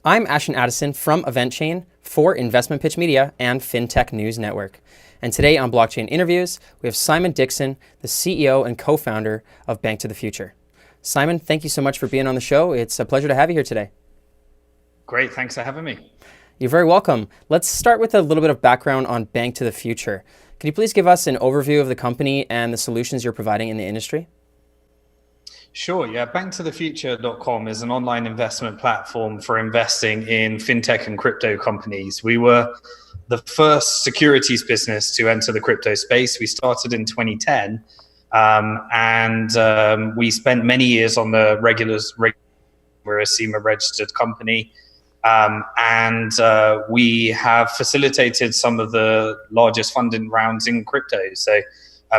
I'm Ashton Addison from EventChain for Investment Pitch Media and FinTech News Network. And today on Blockchain Interviews, we have Simon Dixon, the CEO and co-founder of Bank to the Future. Simon, thank you so much for being on the show. It's a pleasure to have you here today. Great, thanks for having me. You're very welcome. Let's start with a little bit of background on Bank to the Future. Can you please give us an overview of the company and the solutions you're providing in the industry? Sure, yeah. BnkToTheFuture.com is an online investment platform for investing in fintech and crypto companies. We were the first securities business to enter the crypto space. We started in 2010, and we spent many years on the regulars. We're a SEMA registered company, and we have facilitated some of the largest funding rounds in crypto. So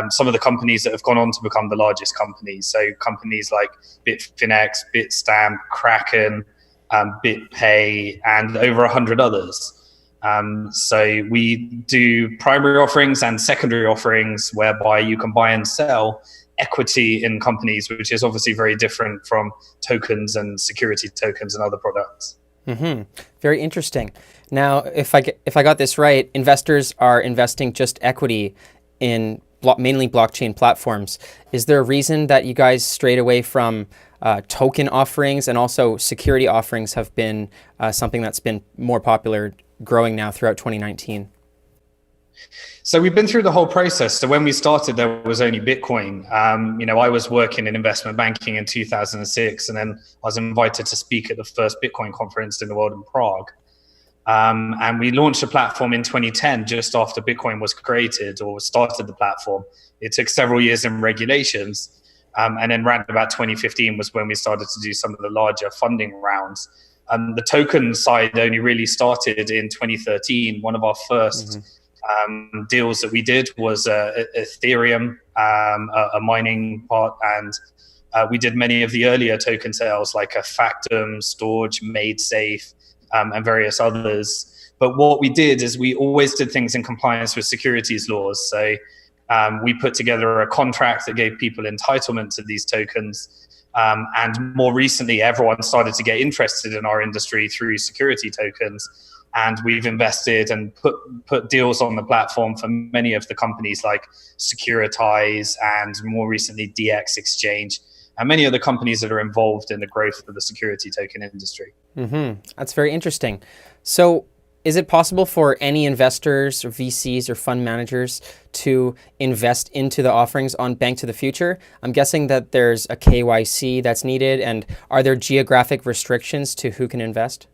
some of the companies that have gone on to become the largest companies. So companies like Bitfinex, Bitstamp, Kraken, BitPay, and over 100 others. So we do primary offerings and secondary offerings whereby you can buy and sell equity in companies, which is obviously very different from tokens and security tokens and other products. Mm-hmm. Very interesting. Now, if I got this right, investors are investing just equity in mainly blockchain platforms. Is there a reason that you guys strayed away from token offerings, and also security offerings have been something that's been more popular, growing now throughout 2019? So we've been through the whole process. So when we started, there was only Bitcoin. I was working in investment banking in 2006, and then I was invited to speak at the first Bitcoin conference in the world in Prague. And we launched a platform in 2010, just after Bitcoin was created or started the platform. It took several years in regulations. And then around about 2015 was when we started to do some of the larger funding rounds. The token side only really started in 2013. One of our first deals that we did was Ethereum, a mining part. And we did many of the earlier token sales like a Factum, Storage, MadeSafe, and various others. But what we did is we always did things in compliance with securities laws. So we put together a contract that gave people entitlement to these tokens. And more recently, everyone started to get interested in our industry through security tokens. And we've invested and put deals on the platform for many of the companies like Securitize and more recently DX Exchange, and many other companies that are involved in the growth of the security token industry. Mm-hmm. That's very interesting. So is it possible for any investors or VCs or fund managers to invest into the offerings on Bank to the Future? I'm guessing that there's a KYC that's needed, and are there geographic restrictions to who can invest?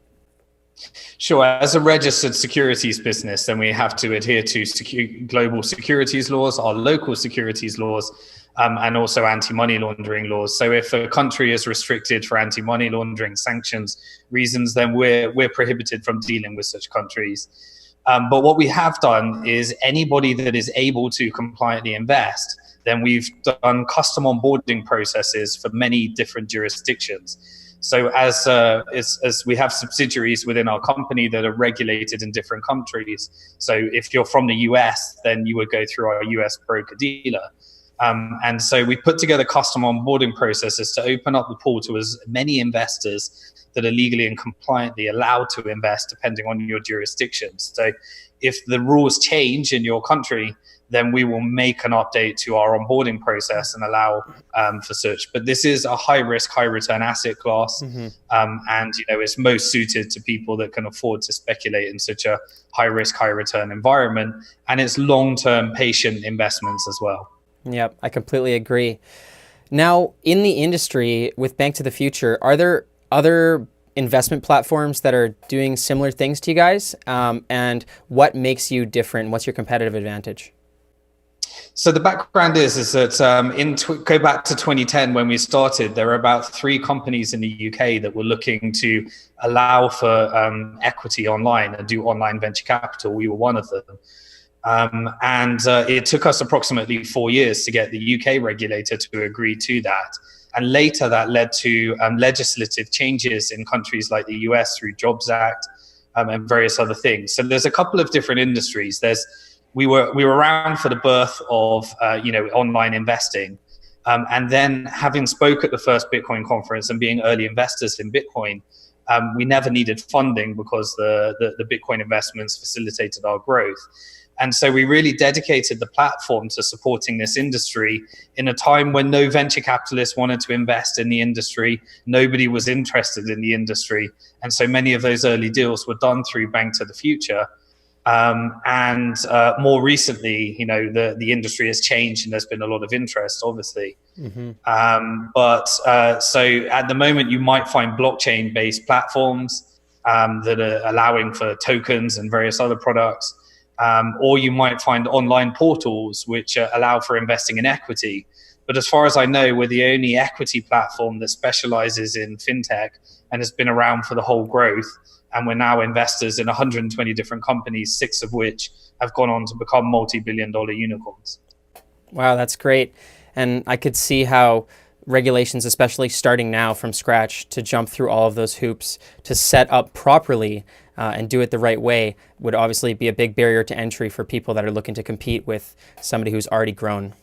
Sure. As a registered securities business, then we have to adhere to global securities laws, our local securities laws, and also anti-money laundering laws. So if a country is restricted for anti-money laundering sanctions reasons, then we're prohibited from dealing with such countries. But what we have done is anybody that is able to compliantly invest, then we've done custom onboarding processes for many different jurisdictions. So as we have subsidiaries within our company that are regulated in different countries. So if you're from the US, then you would go through our US broker-dealer. And so we put together custom onboarding processes to open up the pool to as many investors that are legally and compliantly allowed to invest depending on your jurisdiction. So if the rules change in your country, then we will make an update to our onboarding process and allow for such. But this is a high risk, high return asset class. Mm-hmm. And it's most suited to people that can afford to speculate in such a high risk, high return environment. And it's long-term patient investments as well. Yep, I completely agree. Now, in the industry with Bank to the Future, are there other investment platforms that are doing similar things to you guys? And what makes you different? What's your competitive advantage? So the background is that go back to 2010 when we started, there were about 3 companies in the UK that were looking to allow for equity online and do online venture capital. We were one of them. And it took us approximately 4 years to get the UK regulator to agree to that. And later that led to legislative changes in countries like the US through Jobs Act and various other things. So there's a couple of different industries. We were around for the birth of online investing, and then having spoke at the first Bitcoin conference and being early investors in Bitcoin, we never needed funding because the Bitcoin investments facilitated our growth. And so we really dedicated the platform to supporting this industry in a time when no venture capitalists wanted to invest in the industry. Nobody was interested in the industry. And so many of those early deals were done through Bank to the Future. And more recently, the industry has changed and there's been a lot of interest, obviously. So at the moment, you might find blockchain-based platforms that are allowing for tokens and various other products. Or you might find online portals which allow for investing in equity. But as far as I know, we're the only equity platform that specializes in fintech and has been around for the whole growth. And we're now investors in 120 different companies, 6 of which have gone on to become multi-billion-dollar unicorns. Wow, that's great. And I could see how regulations, especially starting now from scratch, to jump through all of those hoops to set up properly and do it the right way would obviously be a big barrier to entry for people that are looking to compete with somebody who's already grown.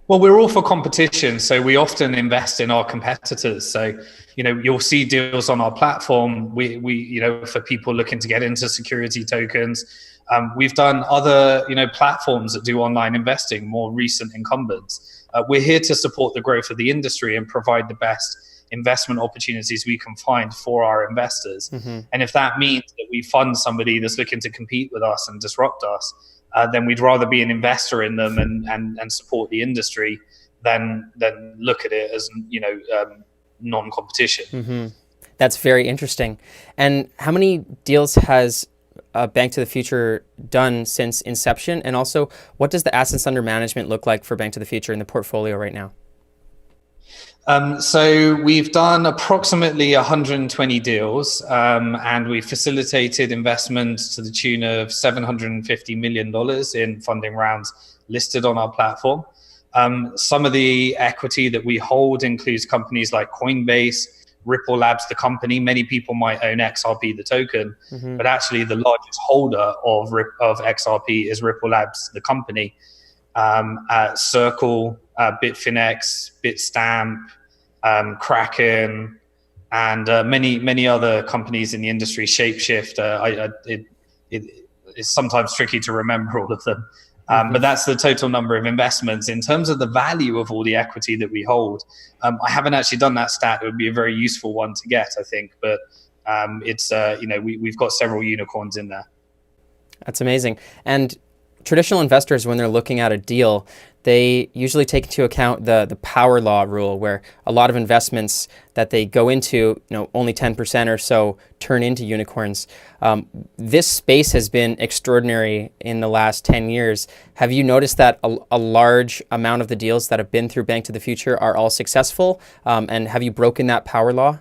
Well, we're all for competition, so we often invest in our competitors. So, you'll see deals on our platform. We for people looking to get into security tokens. We've done other, platforms that do online investing, more recent incumbents. We're here to support the growth of the industry and provide the best investment opportunities we can find for our investors. And if that means that we fund somebody that's looking to compete with us and disrupt us, then we'd rather be an investor in them and support the industry than look at it as non-competition. That's very interesting. And how many deals has Bank to the Future done since inception? And also, what does the assets under management look like for Bank to the Future in the portfolio right now? So we've done approximately 120 deals, and we facilitated investments to the tune of $750 million in funding rounds listed on our platform. Some of the equity that we hold includes companies like Coinbase, Ripple Labs, the company. Many people might own XRP, the token, but actually the largest holder of XRP is Ripple Labs, the company. Circle, Bitfinex, Bitstamp, Kraken, and many other companies in the industry. Shapeshift. It's sometimes tricky to remember all of them, but that's the total number of investments. In terms of the value of all the equity that we hold, I haven't actually done that stat. It would be a very useful one to get, I think, but it's we've got several unicorns in there. That's amazing. And traditional investors, when they're looking at a deal, they usually take into account the power law rule, where a lot of investments that they go into, only 10% or so turn into unicorns. This space has been extraordinary in the last 10 years. Have you noticed that a large amount of the deals that have been through Bank to the Future are all successful? And have you broken that power law?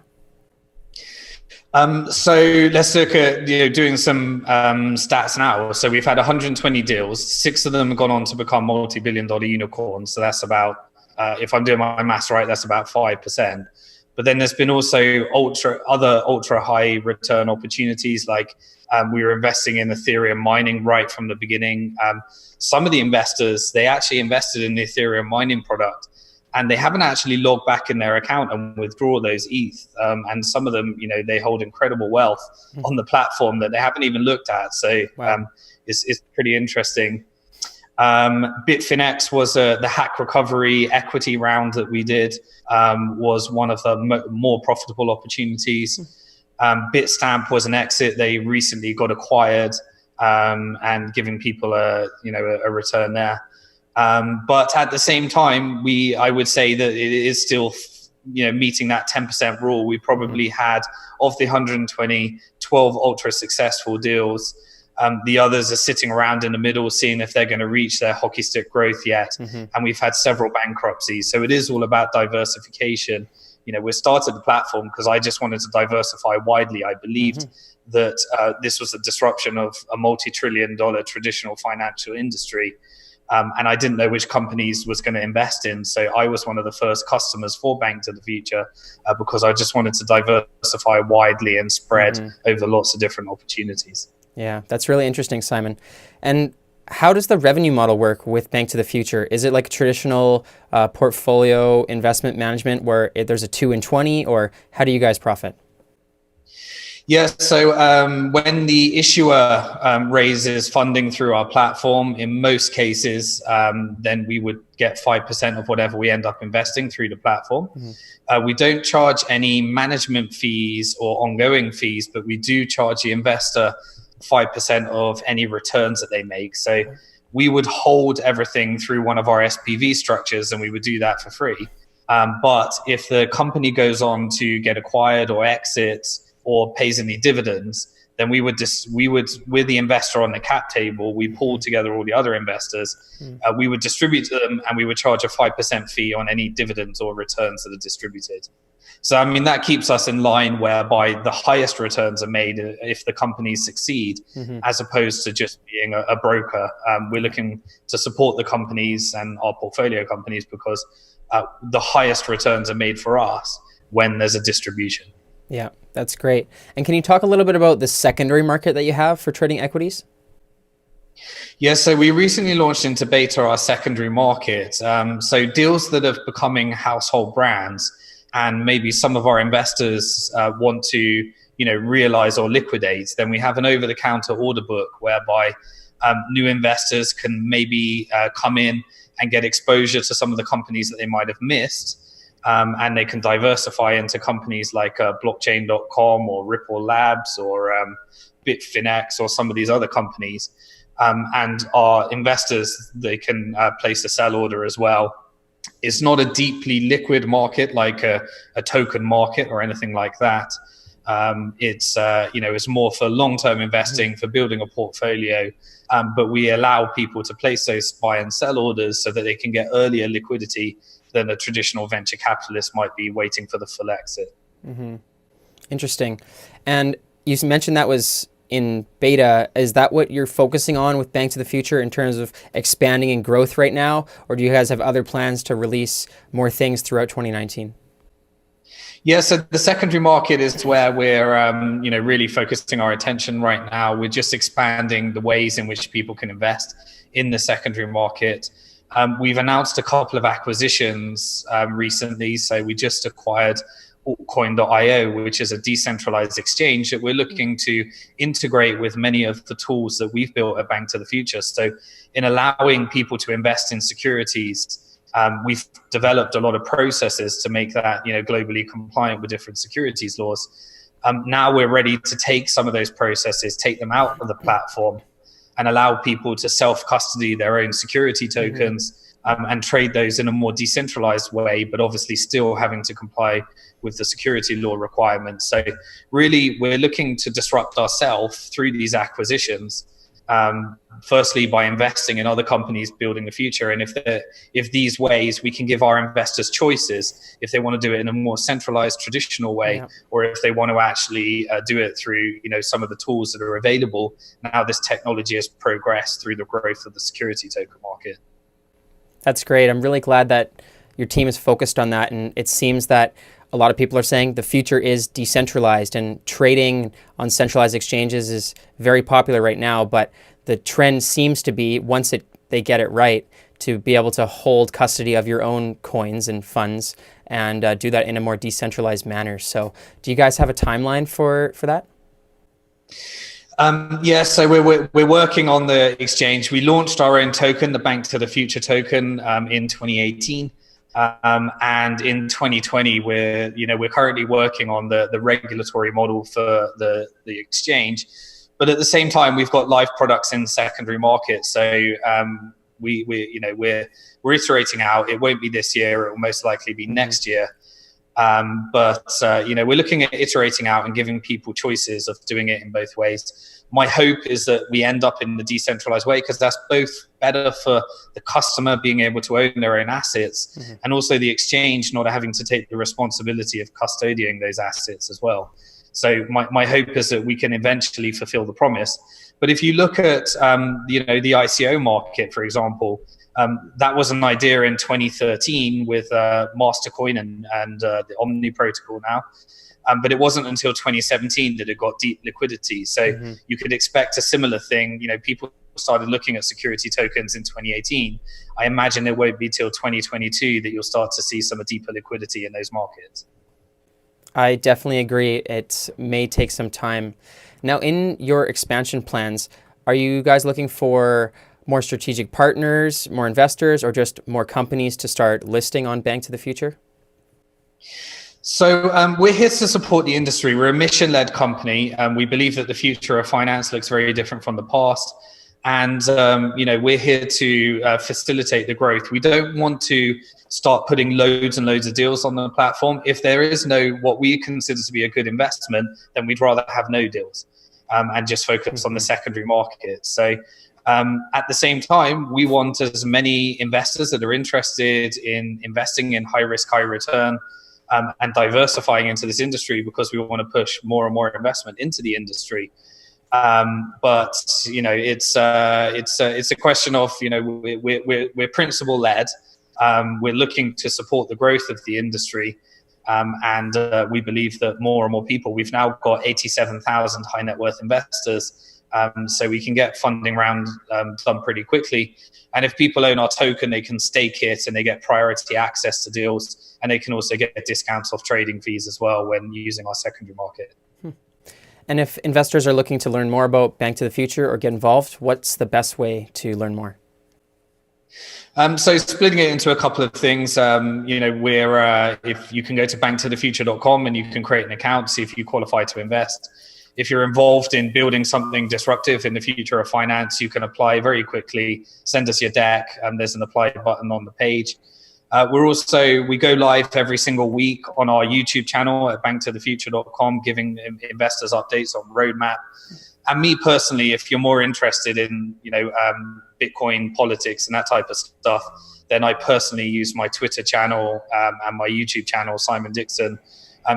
So let's look at doing some stats now. So we've had 120 deals. 6 of them have gone on to become multi-billion-dollar unicorns. So that's about, if I'm doing my maths right, that's about 5%. But then there's been also ultra high return opportunities. Like we were investing in Ethereum mining right from the beginning. Some of the investors, they actually invested in the Ethereum mining product, and they haven't actually logged back in their account and withdraw those ETH. And some of them, they hold incredible wealth on the platform that they haven't even looked at. So wow. It's pretty interesting. Bitfinex was the hack recovery equity round that we did, was one of the more profitable opportunities. Bitstamp was an exit. They recently got acquired, and giving people a return there. But at the same time, I would say that it is still, meeting that 10% rule. We probably had, of the 120, 12 ultra successful deals. The others are sitting around in the middle, seeing if they're going to reach their hockey stick growth yet. And we've had several bankruptcies. So it is all about diversification. We started the platform because I just wanted to diversify widely. I believed that this was a disruption of a multi-trillion-dollar traditional financial industry. And I didn't know which companies was going to invest in. So I was one of the first customers for Bank to the Future because I just wanted to diversify widely and spread over lots of different opportunities. Yeah, that's really interesting, Simon. And how does the revenue model work with Bank to the Future? Is it like a traditional portfolio investment management where there's a 2 in 20, or how do you guys profit? Yeah, so when the issuer raises funding through our platform, in most cases, then we would get 5% of whatever we end up investing through the platform. Mm-hmm. We don't charge any management fees or ongoing fees, but we do charge the investor 5% of any returns that they make. So we would hold everything through one of our SPV structures, and we would do that for free. But if the company goes on to get acquired or exits, or pays any dividends, then we would with the investor on the cap table, we pull together all the other investors, we would distribute to them, and we would charge a 5% fee on any dividends or returns that are distributed. So, I mean, that keeps us in line whereby the highest returns are made if the companies succeed, as opposed to just being a broker. We're looking to support the companies and our portfolio companies because the highest returns are made for us when there's a distribution. Yeah, that's great. And can you talk a little bit about the secondary market that you have for trading equities? Yeah, so we recently launched into beta our secondary market. So deals that are becoming household brands, and maybe some of our investors want to, realize or liquidate, then we have an over-the-counter order book whereby new investors can maybe come in and get exposure to some of the companies that they might have missed. And they can diversify into companies like BnkToTheFuture.com or Ripple Labs or Bitfinex or some of these other companies. And our investors, they can place a sell order as well. It's not a deeply liquid market like a token market or anything like that. It's more for long-term investing, for building a portfolio. But we allow people to place those buy and sell orders so that they can get earlier liquidity than a traditional venture capitalist might be waiting for the full exit. Mm-hmm. Interesting. And you mentioned that was in beta. Is that what you're focusing on with Bank to the Future in terms of expanding and growth right now? Or do you guys have other plans to release more things throughout 2019? Yeah, so the secondary market is where we're, really focusing our attention right now. We're just expanding the ways in which people can invest in the secondary market. We've announced a couple of acquisitions recently. So we just acquired altcoin.io, which is a decentralized exchange that we're looking to integrate with many of the tools that we've built at Bank to the Future. So in allowing people to invest in securities, we've developed a lot of processes to make that globally compliant with different securities laws. Now we're ready to take some of those processes, take them out of the platform, and allow people to self-custody their own security tokens and trade those in a more decentralized way, but obviously still having to comply with the security law requirements. So really, we're looking to disrupt ourselves through these acquisitions, firstly by investing in other companies building the future. And if these ways we can give our investors choices, if they want to do it in a more centralized traditional way, or if they want to actually do it through some of the tools that are available now, this technology has progressed through the growth of the security token market. That's great. I'm really glad that your team is focused on that, and it seems that a lot of people are saying the future is decentralized, and trading on centralized exchanges is very popular right now, but the trend seems to be, once they get it right, to be able to hold custody of your own coins and funds and do that in a more decentralized manner. So do you guys have a timeline for that? Yeah, so we're working on the exchange. We launched our own token, the Bank to the Future token, in 2018. And in 2020, we're currently working on the regulatory model for the exchange. But at the same time, we've got live products in secondary markets. So we're iterating out. It won't be this year. It will most likely be next year. But we're looking at iterating out and giving people choices of doing it in both ways. My hope is that we end up in the decentralized way, because that's both better for the customer being able to own their own assets, and also the exchange not having to take the responsibility of custodying those assets as well. So my hope is that we can eventually fulfill the promise. But if you look at the ICO market, for example, that was an idea in 2013 with Mastercoin and the Omni protocol now. But it wasn't until 2017 that it got deep liquidity. So you could expect a similar thing. People started looking at security tokens in 2018, I imagine it won't be till 2022 that you'll start to see some deeper liquidity in those markets. I definitely agree. It may take some time. Now, in your expansion plans, are you guys looking for more strategic partners, more investors, or just more companies to start listing on Bank to the Future? So we're here to support the industry. We're a mission-led company. We believe that the future of finance looks very different from the past. And, we're here to facilitate the growth. We don't want to start putting loads and loads of deals on the platform. If there is no, what we consider to be a good investment, then we'd rather have no deals and just focus on the secondary market. So at the same time, we want as many investors that are interested in investing in high risk, high return and diversifying into this industry, because we want to push more and more investment into the industry. But it's a question of we're principle led. We're looking to support the growth of the industry, and we believe that more and more people. We've now got 87,000 high net worth investors, so we can get funding round done pretty quickly. And if people own our token, they can stake it and they get priority access to deals, and they can also get discounts off trading fees as well when using our secondary market. And if investors are looking to learn more about Bank to the Future or get involved, what's the best way to learn more? So splitting it into a couple of things, we're if you can go to BnkToTheFuture.com and you can create an account, see if you qualify to invest. If you're involved in building something disruptive in the future of finance, you can apply very quickly. Send us your deck, and there's an apply button on the page. We go live every single week on our YouTube channel at BnkToTheFuture.com, giving investors updates on roadmap. And me personally, if you're more interested in Bitcoin politics and that type of stuff, then I personally use my Twitter channel and my YouTube channel, Simon Dixon,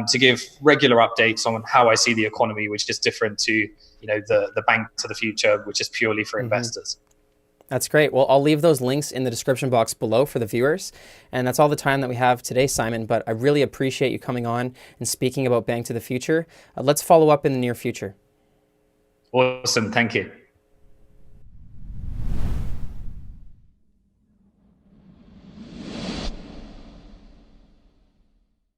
to give regular updates on how I see the economy, which is different to the Bank to the Future, which is purely for investors. That's great. Well, I'll leave those links in the description box below for the viewers. And that's all the time that we have today, Simon. But I really appreciate you coming on and speaking about Bank to the Future. Let's follow up in the near future. Awesome. Thank you.